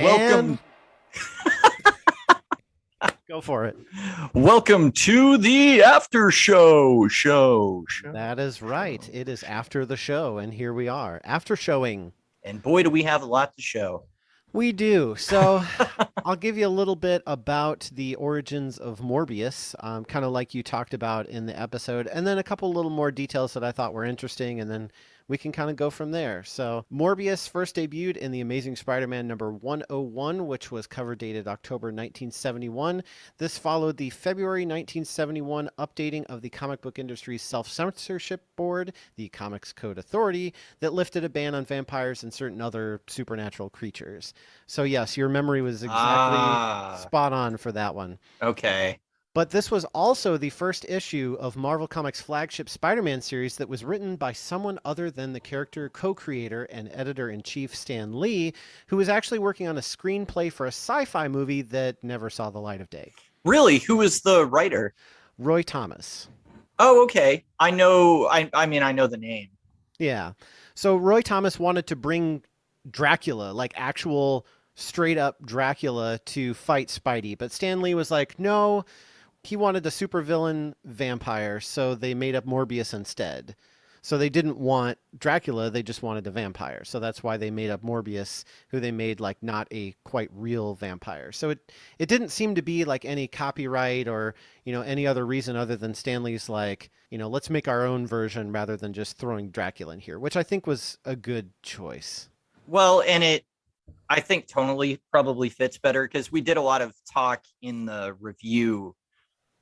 Welcome, And go for it. welcome to the after show. That is right. It is after the show, and here we are, after showing. And boy, do we have a lot to show. We do. So I'll give you a little bit about the origins of Morbius, kind of like you talked about in the episode, and then a couple little more details that I thought were interesting, and then we can kind of go from there. So Morbius first debuted in The Amazing Spider-Man number 101, which was cover dated October 1971. This followed the February 1971 updating of the comic book industry's self-censorship board, the Comics Code Authority, that lifted a ban on vampires and certain other supernatural creatures. So yes, your memory was exactly spot on for that one. Okay. But this was also the first issue of Marvel Comics' flagship Spider-Man series that was written by someone other than the character co-creator and editor-in-chief Stan Lee, who was actually working on a screenplay for a sci-fi movie that never saw the light of day. Really? Who was the writer? Roy Thomas. Oh, okay. I know. I mean, I know the name. Yeah. So Roy Thomas wanted to bring Dracula, like actual straight up Dracula, to fight Spidey, but Stan Lee was like, no. He wanted a supervillain vampire, so they made up Morbius instead. So they didn't want Dracula, they just wanted a vampire. So that's why they made up Morbius, who they made like not a quite real vampire. So it didn't seem to be like any copyright or, any other reason other than Stanley's like, let's make our own version rather than just throwing Dracula in here, which I think was a good choice. Well, and I think tonally probably fits better because we did a lot of talk in the review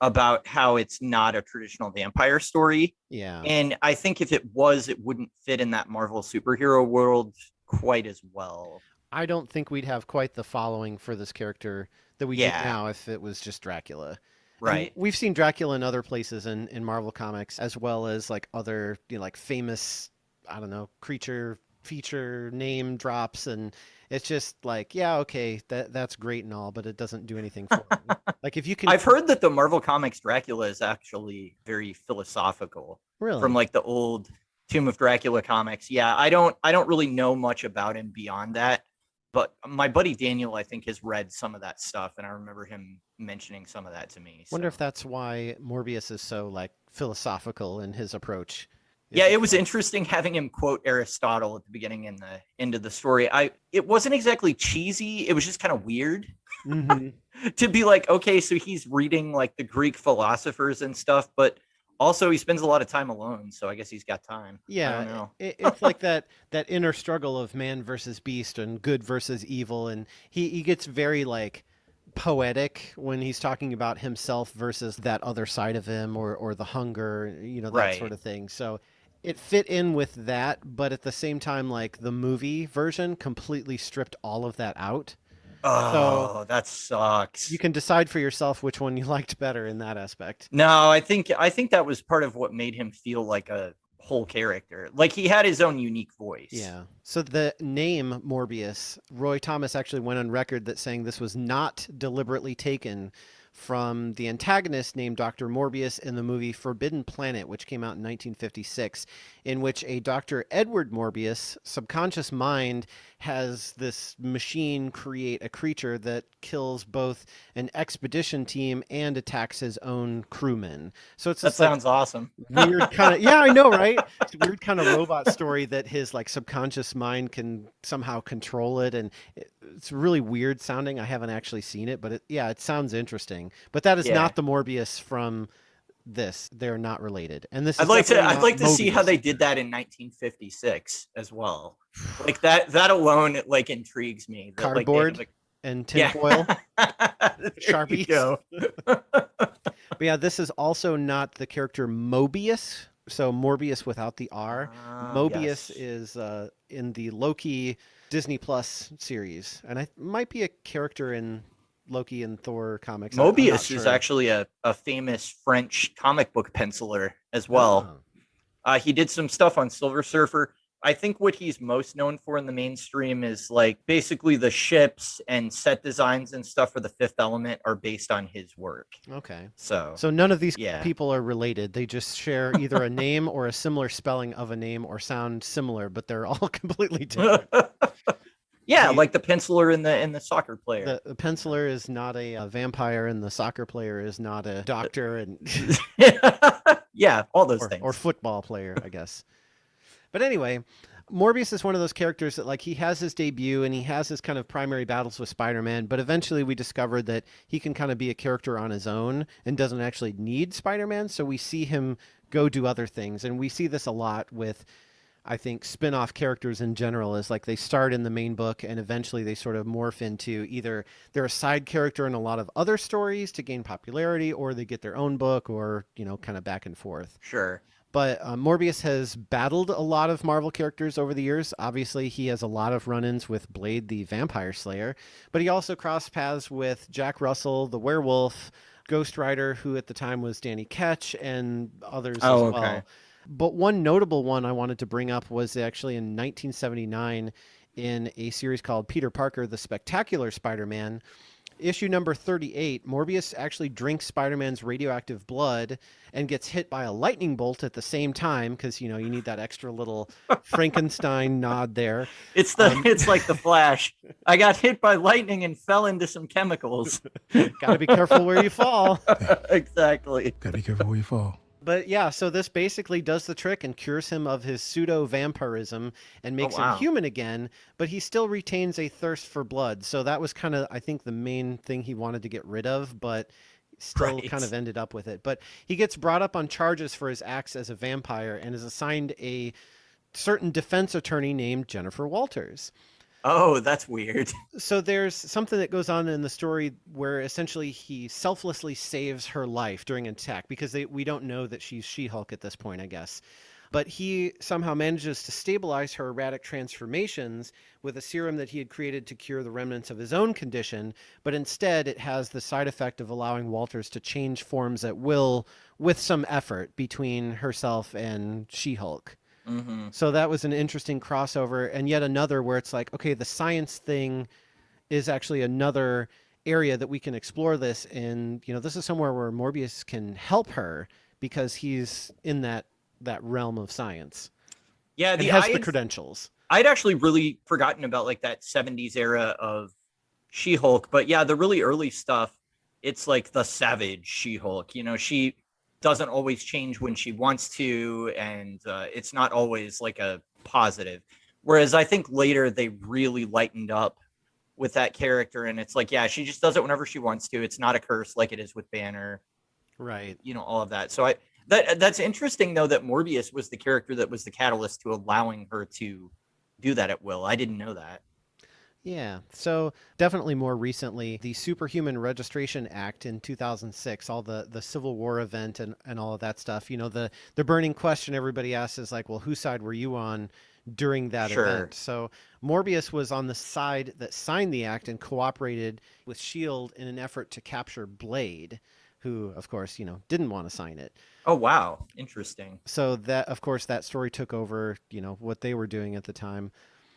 about how it's not a traditional vampire story. Yeah. And I think if it was, it wouldn't fit in that Marvel superhero world quite as well. I don't think we'd have quite the following for this character that we do now if it was just Dracula. Right. And we've seen Dracula in other places in Marvel Comics, as well as like other, like famous, I don't know, creature feature name drops, and it's just like, yeah, okay, that's great and all, but it doesn't do anything for me. Like if you can, I've heard that the Marvel Comics Dracula is actually very philosophical. Really? From like the old Tomb of Dracula comics. Yeah, I don't really know much about him beyond that, but my buddy Daniel, I think, has read some of that stuff, and I remember him mentioning some of that to me. Wonder if that's why Morbius is so like philosophical in his approach. Yeah, it was interesting having him quote Aristotle at the beginning and the end of the story. It wasn't exactly cheesy. It was just kind of weird to be like, okay, so he's reading like the Greek philosophers and stuff, but also he spends a lot of time alone. So I guess he's got time. Yeah, I don't know. It's like that inner struggle of man versus beast and good versus evil. And he gets very like poetic when he's talking about himself versus that other side of him or the hunger, that sort of thing. So it fit in with that, but at the same time, like the movie version completely stripped all of that out. Oh, so that sucks. You can decide for yourself which one you liked better in that aspect. No, I think that was part of what made him feel like a whole character. Like he had his own unique voice. Yeah. So the name Morbius, Roy Thomas actually went on record that saying this was not deliberately taken from the antagonist named Dr. Morbius in the movie Forbidden Planet, which came out in 1956, in which a Dr. Edward Morbius' subconscious mind has this machine create a creature that kills both an expedition team and attacks his own crewmen. So it's that sounds like awesome. Weird kind of, yeah, I know, right? It's a weird kind of robot story that his like subconscious mind can somehow control it, and it's really weird sounding. I haven't actually seen it, but it sounds interesting. But that is not the Morbius from this. They're not related. And this I'd like to see how they did that in 1956 as well. Like that alone like intrigues me. Cardboard and tinfoil. Sharpies. But yeah, this is also not the character Mobius. So Morbius without the R. Mobius is in the Loki Disney Plus series, and I might be a character in Loki and Thor comics. Mobius is actually a famous French comic book penciler as well. He did some stuff on Silver Surfer. I think what he's most known for in the mainstream is like basically the ships and set designs and stuff for the Fifth Element are based on his work. Okay. So none of these people are related. They just share either a name or a similar spelling of a name or sound similar, but they're all completely different. Yeah, like the penciler and the soccer player. The penciler is not a vampire, and the soccer player is not a doctor, and Yeah, all those or things. football player, I guess. But anyway, Morbius is one of those characters that like he has his debut and he has his kind of primary battles with Spider-Man, but eventually we discovered that he can kind of be a character on his own and doesn't actually need Spider-Man, so we see him go do other things. And we see this a lot with I think spin-off characters in general is like they start in the main book and eventually they sort of morph into either they're a side character in a lot of other stories to gain popularity or they get their own book or, you know, kind of back and forth. Sure. But Morbius has battled a lot of Marvel characters over the years. Obviously, he has a lot of run-ins with Blade the Vampire Slayer, but he also crossed paths with Jack Russell, the Werewolf, Ghost Rider, who at the time was Danny Ketch, and others as Oh, okay. well. But one notable one I wanted to bring up was actually in 1979 in a series called Peter Parker, the Spectacular Spider-Man. Issue number 38, Morbius actually drinks Spider-Man's radioactive blood and gets hit by a lightning bolt at the same time because, you know, you need that extra little Frankenstein nod there. It's like the Flash. I got hit by lightning and fell into some chemicals. Got to be careful where you fall. Exactly. Gotta be careful where you fall. But yeah, so this basically does the trick and cures him of his pseudo-vampirism and makes him wow. human again, but he still retains a thirst for blood. So that was kind of, I think, the main thing he wanted to get rid of, but still Right. kind of ended up with it. But he gets brought up on charges for his acts as a vampire and is assigned a certain defense attorney named Jennifer Walters. Oh, that's weird. So there's something that goes on in the story where essentially he selflessly saves her life during an attack because we don't know that she's She-Hulk at this point, I guess. But he somehow manages to stabilize her erratic transformations with a serum that he had created to cure the remnants of his own condition, but instead it has the side effect of allowing Walters to change forms at will with some effort between herself and She-Hulk. Mm-hmm. So that was an interesting crossover, and yet another where it's like, okay, the science thing is actually another area that we can explore this, and you know, this is somewhere where Morbius can help her because he's in that realm of science. Yeah, and has the credentials. I'd actually really forgotten about like that 70s era of She-Hulk, but yeah, the really early stuff, it's like the savage She-Hulk. You know, she doesn't always change when she wants to, and it's not always like a positive. Whereas I think later they really lightened up with that character, and it's like, yeah, she just does it whenever she wants to. It's not a curse like it is with Banner, right? You know, all of that. So that's interesting though that Morbius was the character that was the catalyst to allowing her to do that at will. I didn't know that. Yeah, so definitely more recently, the Superhuman Registration Act in 2006, all the Civil War event and all of that stuff, you know, the burning question everybody asks is like, well, whose side were you on during that event? So Morbius was on the side that signed the act and cooperated with S.H.I.E.L.D. in an effort to capture Blade, who, of course, you know, didn't want to sign it. Oh, wow. Interesting. So that, of course, that story took over, you know, what they were doing at the time.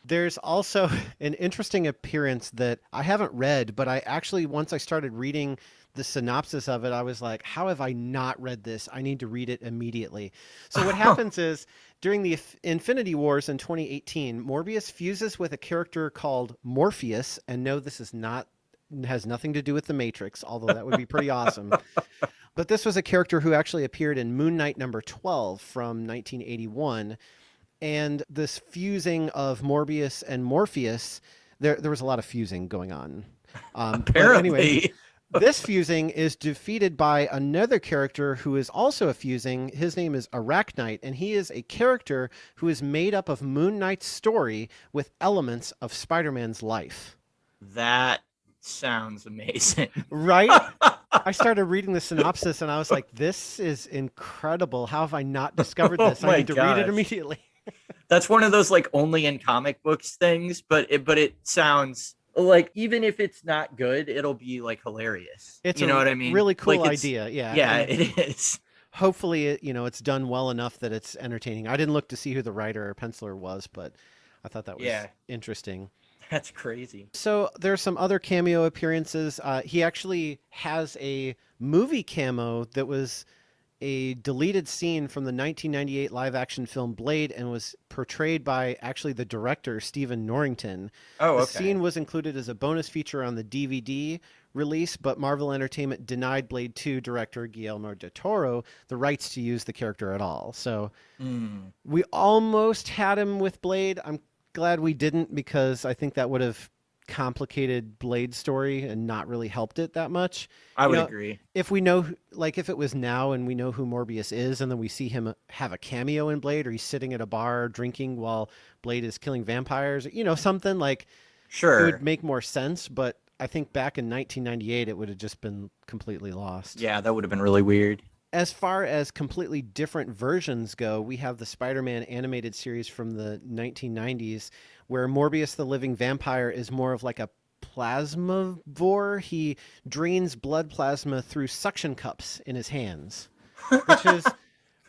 There's also an interesting appearance that I haven't read, but I actually, once I started reading the synopsis of it, I was like, how have I not read this? I need to read it immediately. So what happens is during the Infinity Wars in 2018, Morbius fuses with a character called Morpheus. And no, this is not, has nothing to do with the Matrix, although that would be pretty awesome. But this was a character who actually appeared in Moon Knight number 12 from 1981. And this fusing of Morbius and Morpheus, there was a lot of fusing going on. Apparently. Anyway, this fusing is defeated by another character who is also a fusing. His name is Arachnite, and he is a character who is made up of Moon Knight's story with elements of Spider-Man's life. That sounds amazing. Right? I started reading the synopsis, and I was like, this is incredible. How have I not discovered this? I need to read it immediately. That's one of those like only in comic books things, but it sounds like even if it's not good, it'll be like hilarious. It's you know what I mean? Really cool like idea. Yeah. Yeah, and it is. Hopefully, it's done well enough that it's entertaining. I didn't look to see who the writer or penciler was, but I thought that was interesting. That's crazy. So there's some other cameo appearances. He actually has a movie camo that was a deleted scene from the 1998 live-action film Blade and was portrayed by actually the director, Stephen Norrington. Oh, The okay. scene was included as a bonus feature on the DVD release, but Marvel Entertainment denied Blade 2 director Guillermo del Toro the rights to use the character at all. So Mm, we almost had him with Blade. I'm glad we didn't because I think that would have complicated Blade's story and not really helped it that much. I You would know, agree. if we know, like, if it was now and we know who Morbius is, and then we see him have a cameo in Blade, or he's sitting at a bar drinking while Blade is killing vampires, something like it would Sure. make more sense. But I think back in 1998, it would have just been completely lost. Yeah, that would have been really weird. As far as completely different versions go, we have the Spider-Man animated series from the 1990s where Morbius the Living Vampire is more of like a plasmavore. He drains blood plasma through suction cups in his hands, which is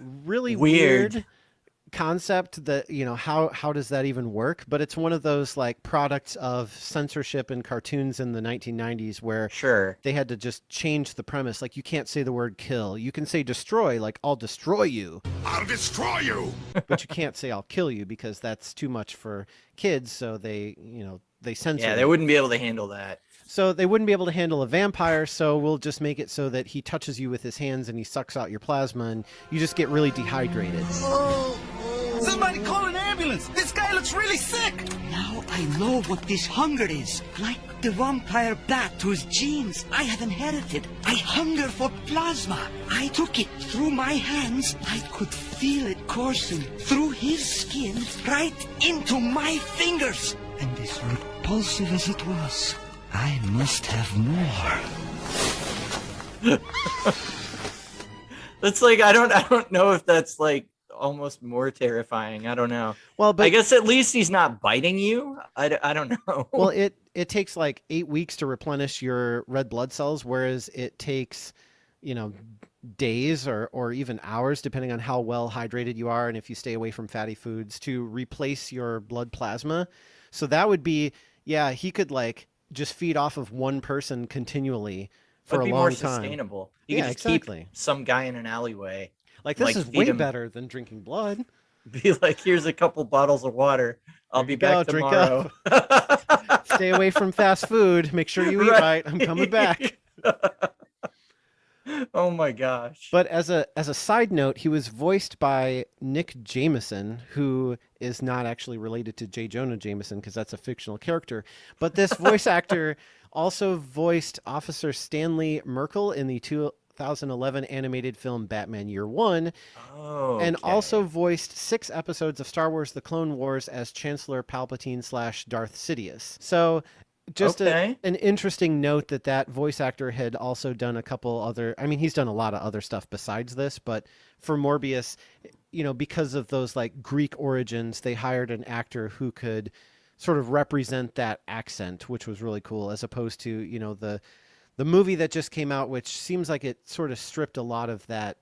really Weird. weird concept that how does that even work, but it's one of those like products of censorship in cartoons in the 1990s where Sure. they had to just change the premise. Like, you can't say the word kill. You can say destroy, like, I'll destroy you. I'll destroy you. But you can't say I'll kill you because that's too much for kids. So they censored Yeah, they it. wouldn't be able to handle that. So they wouldn't be able to handle a vampire. So we'll just make it so that he touches you with his hands and he sucks out your plasma and you just get really dehydrated. Somebody call an ambulance! This guy looks really sick! Now I know what this hunger is. Like the vampire bat whose genes I have inherited. I hunger for plasma. I took it through my hands. I could feel it coursing through his skin right into my fingers. And as repulsive as it was, I must have more. That's like I don't know if that's like almost more terrifying. I don't know. Well, but I guess at least he's not biting you. I don't know. well, it takes like 8 weeks to replenish your red blood cells, whereas it takes, days or even hours, depending on how well hydrated you are and if you stay away from fatty foods, to replace your blood plasma. So that would be, yeah, he could like just feed off of one person continually for Would a be long more time. sustainable. You Yeah, could just exactly. keep some guy in an alleyway. Like, this Like, is feed way him- better than drinking blood. Be like, here's a couple bottles of water. I'll There be you go, back drink tomorrow. Stay away from fast food. Make sure you eat right. I'm coming back. Oh my gosh. But as a side note, he was voiced by Nick Jameson, who is not actually related to J. Jonah Jameson because that's a fictional character. But this voice actor also voiced Officer Stanley Merkel in the 2011 animated film Batman Year One, and also voiced 6 episodes of Star Wars: The Clone Wars as Chancellor Palpatine / Darth Sidious. So just Okay. an interesting note that voice actor had also done a couple other, I mean, he's done a lot of other stuff besides this, but for Morbius, because of those like Greek origins, they hired an actor who could sort of represent that accent, which was really cool, as opposed to, the movie that just came out, which seems like it sort of stripped a lot of that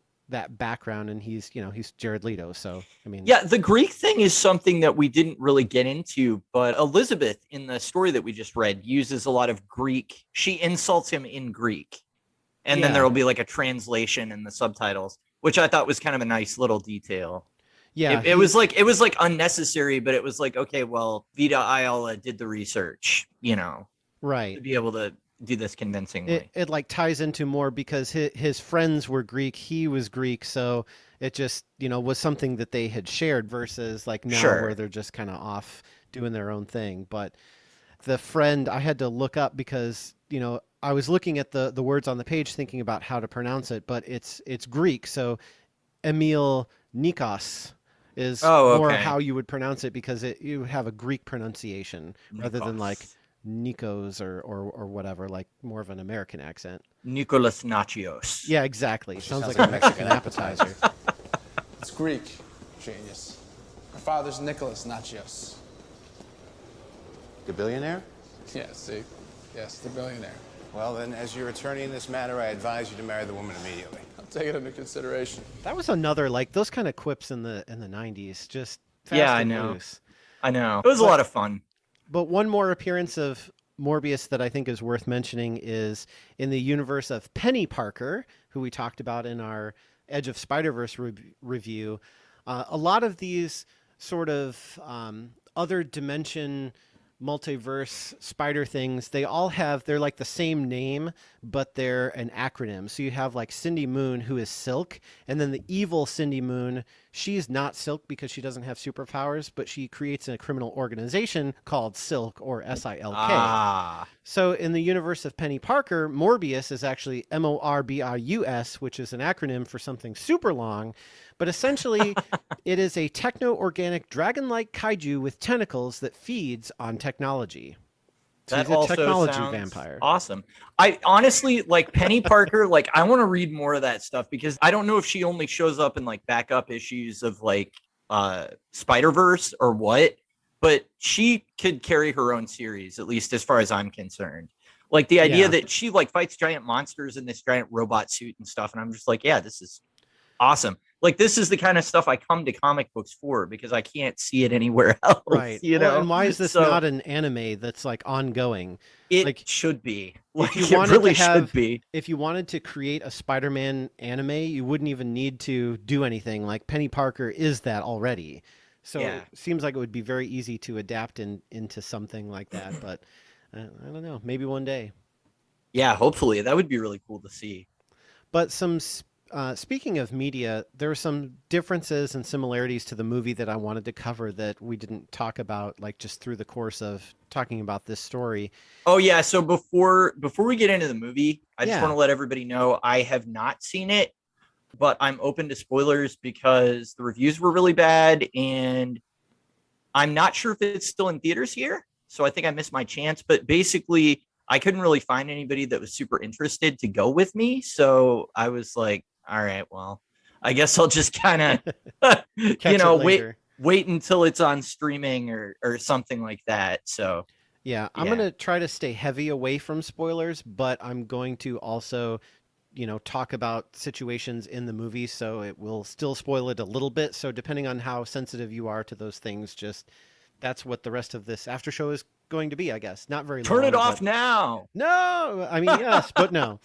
background, and he's Jared Leto. So, I mean, Yeah, the Greek thing is something that we didn't really get into, but Elizabeth in the story that we just read uses a lot of Greek. She insults him in Greek. And then Yeah. there will be like a translation in the subtitles, which I thought was kind of a nice little detail. yeah, It was like unnecessary, but it was like, okay, well, Vita Ayala did the research, to right. be able to do this convincingly. It like ties into more because his friends were Greek, he was Greek, so it just was something that they had shared versus like now Sure. where they're just kind of off doing their own thing. But the friend I had to look up because I was looking at the words on the page thinking about how to pronounce it, but it's Greek, so Emil Nikos is more okay. how you would pronounce it because you have a Greek pronunciation rather than like Nikos or whatever, like more of an American accent. Nicolas Nachios. Yeah, exactly. Sounds like a Mexican appetizer. It's Greek, genius. Our father's Nicholas Nachios. The billionaire? Yeah, see? Yes, the billionaire. Well, then, as your attorney in this matter, I advise you to marry the woman immediately. I'll take it into consideration. That was another like those kind of quips in the 90s, just fast Yeah, I and know. loose. I know. It was a lot of fun. But one more appearance of Morbius that I think is worth mentioning is in the universe of Penny Parker, who we talked about in our Edge of Spider-Verse review, a lot of these sort of other dimension multiverse spider things, they're like the same name, but they're an acronym. So you have like Cindy Moon, who is Silk, and then the evil Cindy Moon, she's not Silk because she doesn't have superpowers, but she creates a criminal organization called Silk, or SILK. Ah. So in the universe of Penny Parker, Morbius is actually Morbus, which is an acronym for something super long. But essentially, it is a techno-organic dragon-like kaiju with tentacles that feeds on technology. So That he's a also technology sounds vampire. awesome. I honestly, like, Penny Parker, like, I want to read more of that stuff, because I don't know if she only shows up in like backup issues of like Spider-Verse or what, but she could carry her own series, at least as far as I'm concerned. Like the idea that she like fights giant monsters in this giant robot suit and stuff, and I'm just like, yeah, this is awesome. Like, this is the kind of stuff I come to comic books for, because I can't see it anywhere else. Right. You know? And why is this not an anime that's like ongoing? It like, should be. Like, if you it really should be. If you wanted to create a Spider-Man anime, you wouldn't even need to do anything. Like, Penny Parker is that already. So it seems like it would be very easy to adapt into something like that. But I don't know. Maybe one day. Yeah, hopefully. That would be really cool to see. But speaking of media, there are some differences and similarities to the movie that I wanted to cover that we didn't talk about, like just through the course of talking about this story. Oh yeah, so before we get into the movie, I just want to let everybody know I have not seen it, but I'm open to spoilers because the reviews were really bad, and I'm not sure if it's still in theaters here, so I think I missed my chance. But basically, I couldn't really find anybody that was super interested to go with me, so I was like, all right, well, I guess I'll just kind of, wait until it's on streaming or something like that. So, yeah, I'm going to try to stay heavy away from spoilers, but I'm going to also, talk about situations in the movie. So it will still spoil it a little bit. So depending on how sensitive you are to those things, that's what the rest of this after show is going to be, I guess. Not very long. Turn it off now. No, I mean, yes, but no.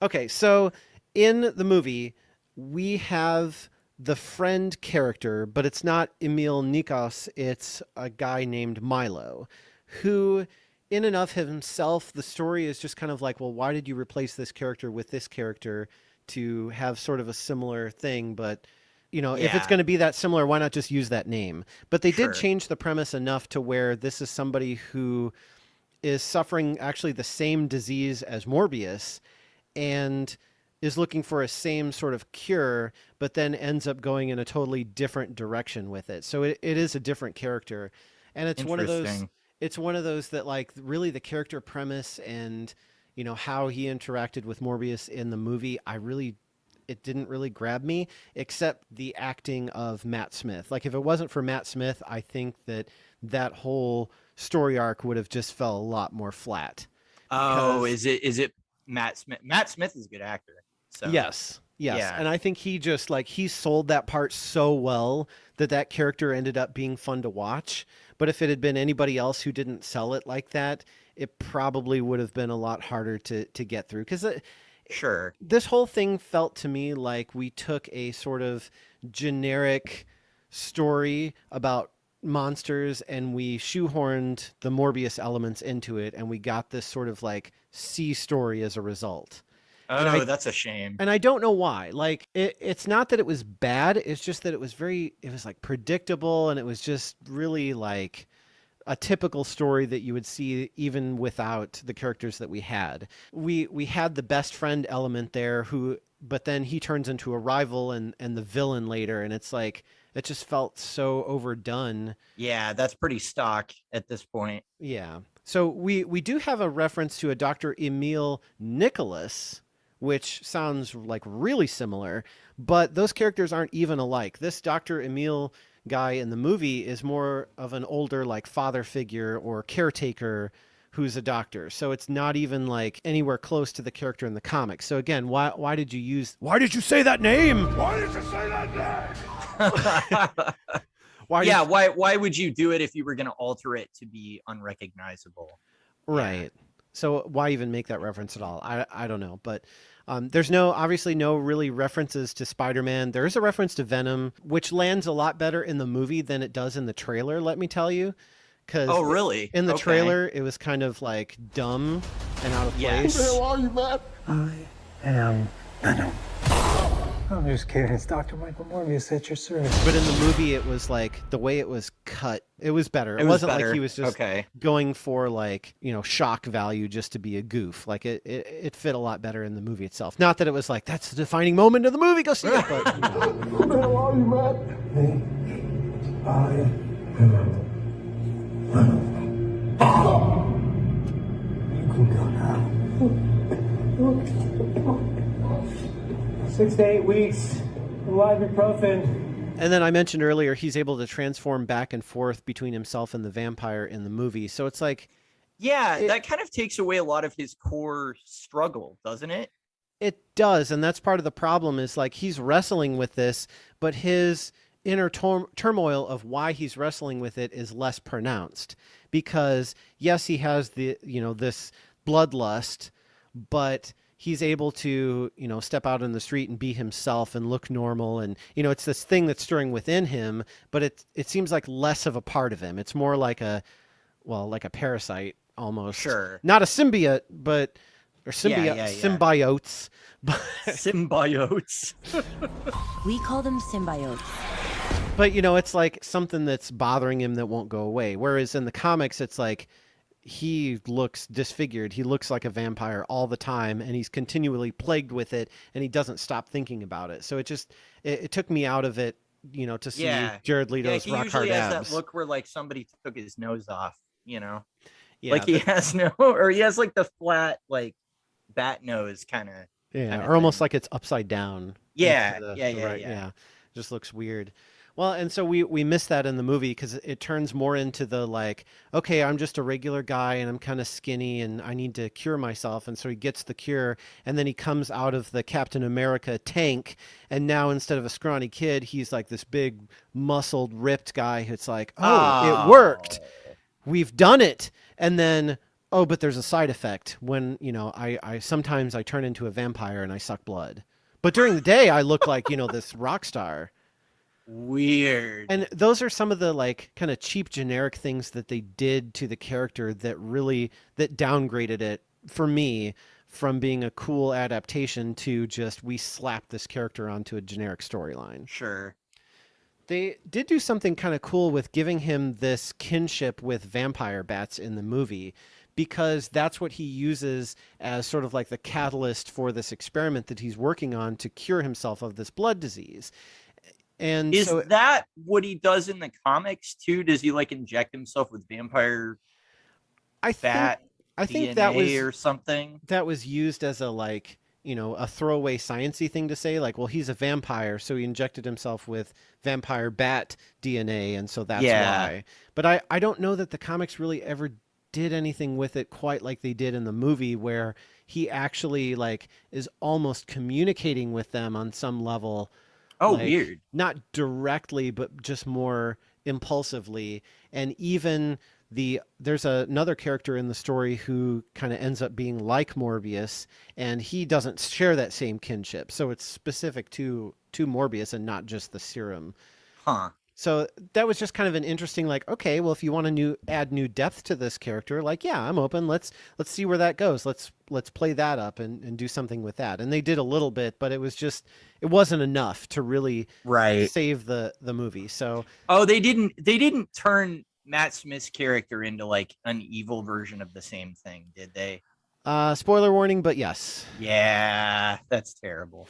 Okay, so in the movie, we have the friend character, but it's not Emil Nikos, it's a guy named Milo, who, in and of himself, the story is just kind of like, well, why did you replace this character with this character to have sort of a similar thing? But, if it's going to be that similar, why not just use that name? But they did change the premise enough to where this is somebody who is suffering actually the same disease as Morbius, and is looking for a same sort of cure, but then ends up going in a totally different direction with it. So it is a different character. And it's one of those that, like, really the character premise and, how he interacted with Morbius in the movie, it didn't really grab me, except the acting of Matt Smith. Like, if it wasn't for Matt Smith, I think that whole story arc would have just fell a lot more flat. Oh, is it Matt Smith? Matt Smith is a good actor. So. Yes. Yeah. And I think he sold that part so well that character ended up being fun to watch. But if it had been anybody else who didn't sell it like that, it probably would have been a lot harder to get through. Because this whole thing felt to me like we took a sort of generic story about monsters and we shoehorned the Morbius elements into it, and we got this sort of like C story as a result. Oh, that's a shame. And I don't know why. Like, it's not that it was bad. It's just that it was like predictable, and it was just really like a typical story that you would see even without the characters that we had. We had the best friend element there, but then he turns into a rival and the villain later, and it's like, it just felt so overdone. Yeah, that's pretty stock at this point. Yeah. So we do have a reference to a Dr. Emil Nicholas, which sounds like really similar, but those characters aren't even alike. This Dr. Emil guy in the movie is more of an older, like, father figure or caretaker who's a doctor. So it's not even like anywhere close to the character in the comics. So again, why did you say that name? Why did you say that name? Why would you do it if you were going to alter it to be unrecognizable? Right. So why even make that reference at all? I don't know. But There's obviously no really references to Spider-Man. There is a reference to Venom, which lands a lot better in the movie than it does in the trailer, let me tell you. Oh, really? In the Okay. trailer, it was kind of like dumb and out of Yes. place. Who are you, Matt? I am Venom. I'm just kidding. It's Dr. Michael Morbius at your service. But in the movie, it was like the way it was cut, it was better. It was wasn't better. like he was just Okay. going for like, shock value just to be a goof. Like it fit a lot better in the movie itself. Not that it was like, that's the defining moment of the movie, go see it. But, Who the hell are you, Matt? I am Venom. You can go now. 6 to 8 weeks. Ibuprofen. And then I mentioned earlier, he's able to transform back and forth between himself and the vampire in the movie. So it's like... Yeah, that kind of takes away a lot of his core struggle, doesn't it? It does, and that's part of the problem is like he's wrestling with this, but his inner turmoil of why he's wrestling with it is less pronounced. Because, yes, he has the this bloodlust, but... he's able to, step out in the street and be himself and look normal. And, it's this thing that's stirring within him, but it seems like less of a part of him. It's more like like a parasite almost. Sure. Not a symbiote, but, or symbiotes. But, Symbiotes. We call them symbiotes. but, it's like something that's bothering him that won't go away. Whereas in the comics, it's like, he looks disfigured. He looks like a vampire all the time, and he's continually plagued with it, and he doesn't stop thinking about it. So it took me out of it, to see Jared Leto's rock hard he has abs. that look where like somebody took his nose off, Yeah, like he has or he has like the flat like bat nose kind of. Yeah, or almost like it's upside down. Yeah, yeah. Just looks weird. Well, and so we miss that in the movie because it turns more into the like, okay, I'm just a regular guy and I'm kind of skinny and I need to cure myself. And so he gets the cure and then he comes out of the Captain America tank. And now instead of a scrawny kid, he's like this big muscled, ripped guy who's like, oh, it worked. We've done it. And then, oh, but there's a side effect when, I sometimes I turn into a vampire and I suck blood. But during the day, I look like, this rock star. Weird. And those are some of the like kind of cheap generic things that they did to the character that downgraded it for me from being a cool adaptation to just we slapped this character onto a generic storyline. Sure. They did do something kind of cool with giving him this kinship with vampire bats in the movie because that's what he uses as sort of like the catalyst for this experiment that he's working on to cure himself of this blood disease. And is that what he does in the comics too? Does he like inject himself with vampire bat I think DNA that was or something? That was used as a like, a throwaway sciencey thing to say, like, well, he's a vampire, so he injected himself with vampire bat DNA, and so that's why. But I don't know that the comics really ever did anything with it quite like they did in the movie, where he actually like is almost communicating with them on some level. Oh, like, weird. Not directly, but just more impulsively. And even there's another character in the story who kind of ends up being like Morbius, and he doesn't share that same kinship. So it's specific to Morbius and not just the serum. Huh. So that was just kind of an interesting, like, okay, well, if you want to add new depth to this character, like, yeah, I'm open. Let's see where that goes. Let's play that up and do something with that. And they did a little bit, but it wasn't enough to really save the movie. So they didn't turn Matt Smith's character into like an evil version of the same thing, did they? Spoiler warning, but yes. Yeah, that's terrible.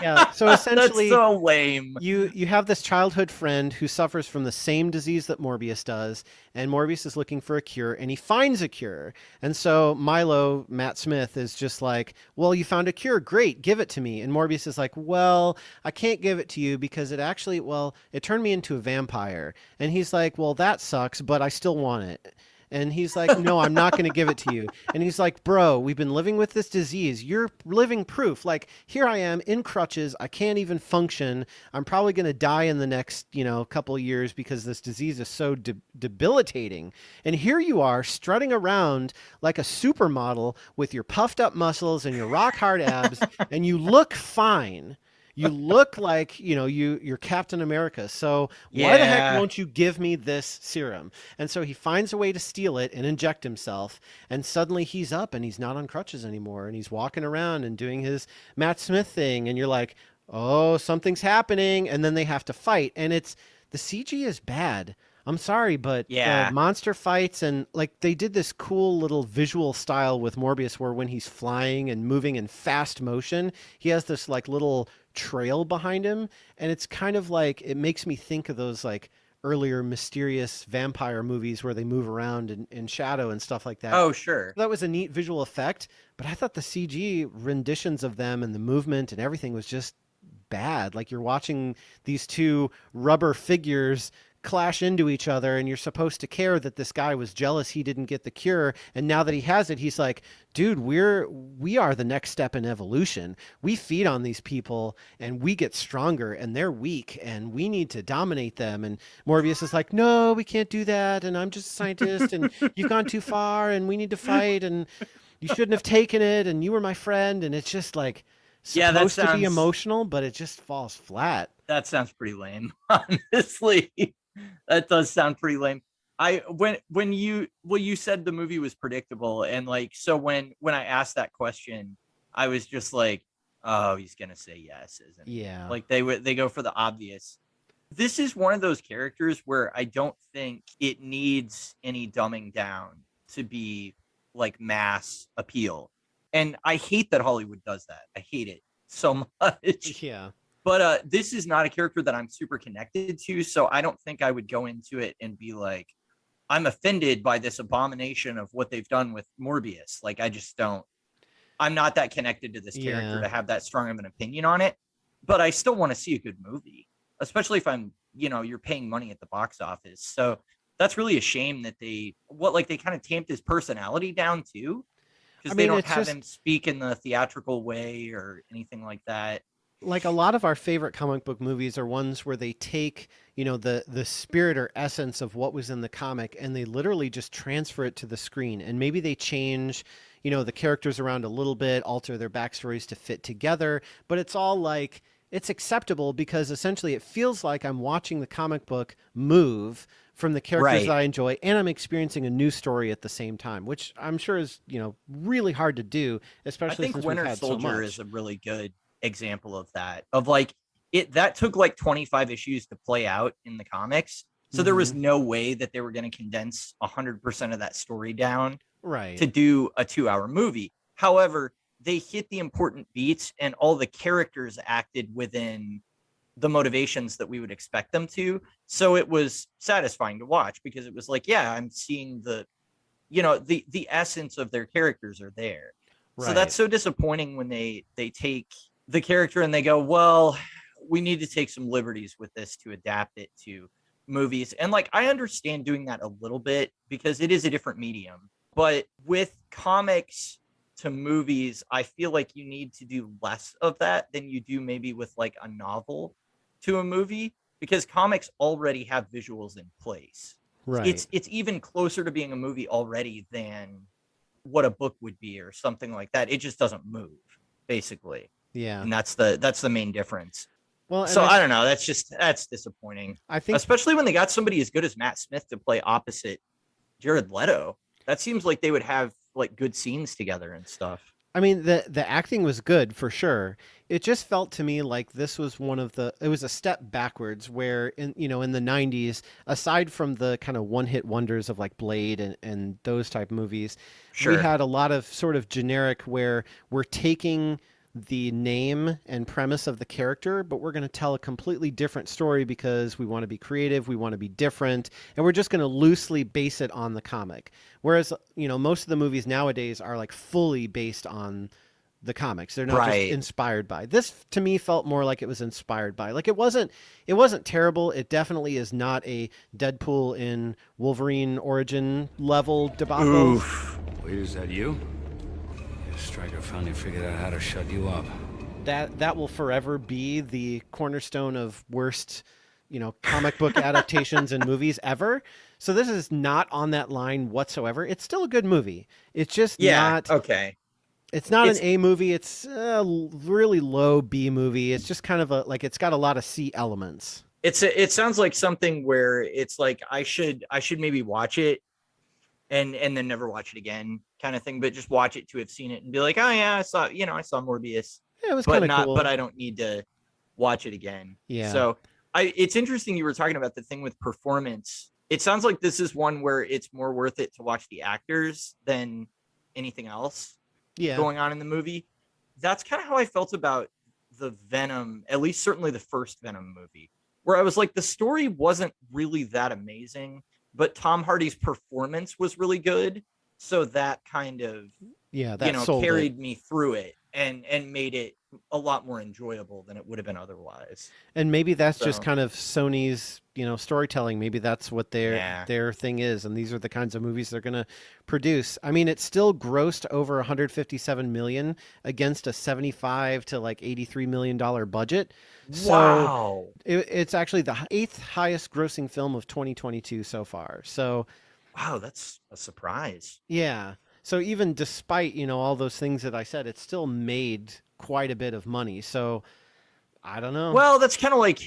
Yeah, so essentially that's so lame. You have this childhood friend who suffers from the same disease that Morbius does, and Morbius is looking for a cure, and he finds a cure. And so Milo, Matt Smith, is just like, well, you found a cure, great, give it to me. And Morbius is like, well, I can't give it to you because it turned me into a vampire. And he's like, well, that sucks, but I still want it. And he's like, no, I'm not going to give it to you. And he's like, bro, we've been living with this disease. You're living proof. Like, here I am in crutches. I can't even function. I'm probably going to die in the next, couple of years because this disease is so debilitating. And here you are strutting around like a supermodel with your puffed up muscles and your rock hard abs, and you look fine. You look like, you're Captain America. So why the heck won't you give me this serum? And so he finds a way to steal it and inject himself. And suddenly he's up and he's not on crutches anymore. And he's walking around and doing his Matt Smith thing. And you're like, oh, something's happening. And then they have to fight. And the CG is bad. I'm sorry, but the monster fights and like they did this cool little visual style with Morbius where when he's flying and moving in fast motion, he has this like little trail behind him. And it's kind of like, it makes me think of those like earlier mysterious vampire movies where they move around in shadow and stuff like that. Oh, sure. That was a neat visual effect, but I thought the CG renditions of them and the movement and everything was just bad. Like you're watching these two rubber figures clash into each other, and you're supposed to care that this guy was jealous he didn't get the cure, and now that he has it, he's like, dude, we are the next step in evolution. We feed on these people and we get stronger, and they're weak and we need to dominate them. And Morbius is like, no, we can't do that, and I'm just a scientist and you've gone too far and we need to fight, and you shouldn't have taken it, and you were my friend. And it's just like supposed to be emotional, but it just falls flat. That sounds pretty lame, honestly. That does sound pretty lame. When you said the movie was predictable, and like, so when I asked that question, I was just like, oh, he's gonna say yes, isn't he? Yeah. Like they go for the obvious. This is one of those characters where I don't think it needs any dumbing down to be like mass appeal. And I hate that Hollywood does that. I hate it so much. Yeah. But this is not a character that I'm super connected to, so I don't think I would go into it and be like, I'm offended by this abomination of what they've done with Morbius. Like, I just don't. I'm not that connected to this character to have that strong of an opinion on it. But I still want to see a good movie, especially if I'm, you're paying money at the box office. So that's really a shame that they kind of tamped his personality down too, because they don't have him speak in the theatrical way or anything like that. Like a lot of our favorite comic book movies are ones where they take, the spirit or essence of what was in the comic and they literally just transfer it to the screen. And maybe they change, the characters around a little bit, alter their backstories to fit together. But it's all like, it's acceptable because essentially it feels like I'm watching the comic book move from the characters that I enjoy, and I'm experiencing a new story at the same time, which I'm sure is, really hard to do, especially since we've had so much. Winter Soldier is a really good example of that, of like that took like 25 issues to play out in the comics, so there was no way that they were going to condense 100% of that story down to do a 2-hour movie. However, they hit the important beats and all the characters acted within the motivations that we would expect them to, so it was satisfying to watch because it was like, yeah, I'm seeing the essence of their characters are there. So that's so disappointing when they take the character and they go, well, we need to take some liberties with this to adapt it to movies. And like, I understand doing that a little bit because it is a different medium, but with comics to movies, I feel like you need to do less of that than you do maybe with like a novel to a movie, because comics already have visuals in place. It's even closer to being a movie already than what a book would be or something like that. It just doesn't move, basically. Yeah. And that's the main difference. Well, so I don't know. That's disappointing. I think, especially when they got somebody as good as Matt Smith to play opposite Jared Leto. That seems like they would have like good scenes together and stuff. I mean, the acting was good for sure. It just felt to me like this was it was a step backwards where in the 90s, aside from the kind of one-hit wonders of like Blade and those type movies, we had a lot of sort of generic where we're taking the name and premise of the character, but we're going to tell a completely different story because we want to be creative, we want to be different, and we're just going to loosely base it on the comic. Whereas, most of the movies nowadays are like fully based on the comics. They're not just inspired by. This to me felt more like it was inspired by. Like it wasn't terrible. It definitely is not a Deadpool in Wolverine origin level debacle. Oof. Wait, is that you? Yeah, Stryker finally figured out how to shut you up. That will forever be the cornerstone of worst, comic book adaptations and movies ever. So this is not on that line whatsoever. It's still a good movie. It's just not okay. It's not an A movie. It's a really low B movie. It's just kind of it's got a lot of C elements. It sounds like something where it's like I should maybe watch it and then never watch it again kind of thing, but just watch it to have seen it and be like, oh yeah, I saw Morbius. Yeah, it was kind of cool. But I don't need to watch it again. Yeah. So it's interesting you were talking about the thing with performance. It sounds like this is one where it's more worth it to watch the actors than anything else going on in the movie. That's kind of how I felt about the Venom, at least certainly the first Venom movie, where I was like, the story wasn't really that amazing, but Tom Hardy's performance was really good. So that kind of, carried me through it and made it a lot more enjoyable than it would have been otherwise. And maybe that's just kind of Sony's, storytelling. Maybe that's what their thing is. And these are the kinds of movies they're going to produce. I mean, it still grossed over $157 million against a $75 to $83 million budget. Wow. So it's actually the 8th highest grossing film of 2022 so far. So wow, that's a surprise. Yeah. So even despite, all those things that I said, it still made quite a bit of money. So I don't know. Well, that's kind of like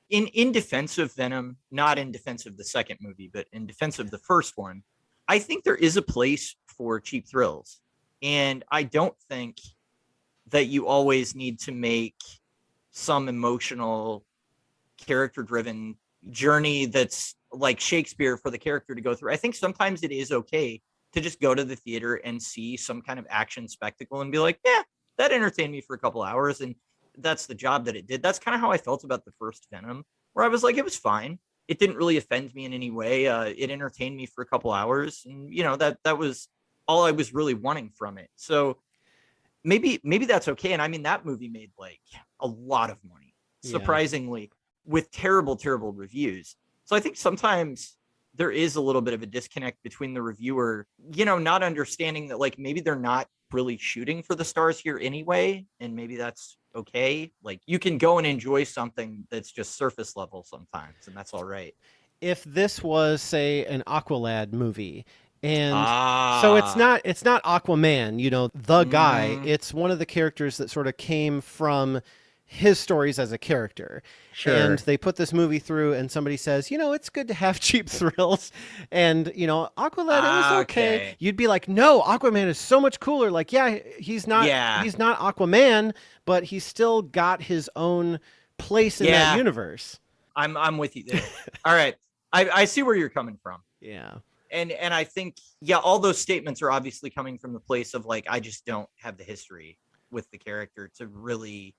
in defense of Venom, not in defense of the second movie, but in defense of the first one, I think there is a place for cheap thrills. And I don't think that you always need to make some emotional, character-driven journey that's like Shakespeare for the character to go through. I think sometimes it is okay to just go to the theater and see some kind of action spectacle and be like, yeah, that entertained me for a couple hours. And that's the job that it did. That's kind of how I felt about the first Venom, where I was like, it was fine. It didn't really offend me in any way. It entertained me for a couple hours. And, that was all I was really wanting from it. So maybe that's okay. And I mean, that movie made like a lot of money, surprisingly, with terrible, terrible reviews. So I think sometimes there is a little bit of a disconnect between the reviewer, not understanding that like maybe they're not really shooting for the stars here anyway. And maybe that's okay. Like you can go and enjoy something that's just surface level sometimes. And that's all right. If this was, say, an Aqualad movie, and so it's not Aquaman, the guy, it's one of the characters that sort of came from his stories as a character. Sure. And they put this movie through and somebody says, it's good to have cheap thrills. And, Aqualad, it was okay. You'd be like, no, Aquaman is so much cooler. Like, he's not Aquaman, but he's still got his own place in that universe. I'm with you there. All right. I see where you're coming from. Yeah. And I think, all those statements are obviously coming from the place of like, I just don't have the history with the character to really...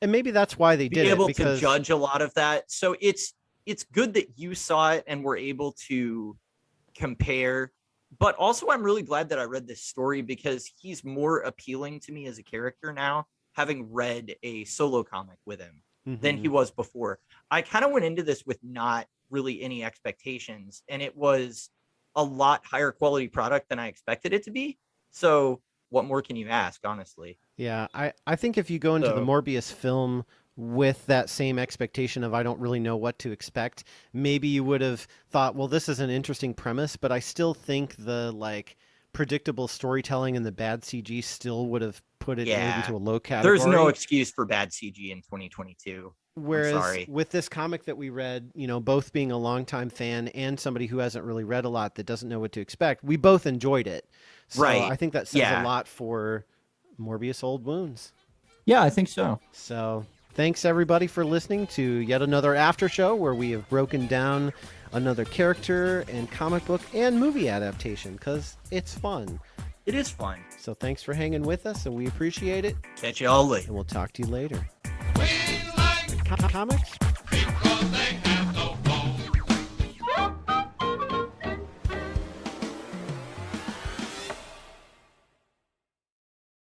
And maybe that's why they did be able it, because... to judge a lot of that. So it's good that you saw it and were able to compare. But also, I'm really glad that I read this story because he's more appealing to me as a character now, having read a solo comic with him than he was before. I kind of went into this with not really any expectations, and it was a lot higher quality product than I expected it to be. So what more can you ask, honestly? Yeah, I think if you go into the Morbius film with that same expectation of I don't really know what to expect, maybe you would have thought, well, this is an interesting premise, but I still think the predictable storytelling and the bad CG still would have put it into a low category. There's no excuse for bad CG in 2022. Whereas with this comic that we read, both being a longtime fan and somebody who hasn't really read a lot that doesn't know what to expect, we both enjoyed it. So I think that says a lot for Morbius Old Wounds. Yeah, I think so. So thanks everybody for listening to yet another after show where we have broken down another character and comic book and movie adaptation because it's fun. It is fun. So thanks for hanging with us and we appreciate it. Catch you all later. And we'll talk to you later. Comics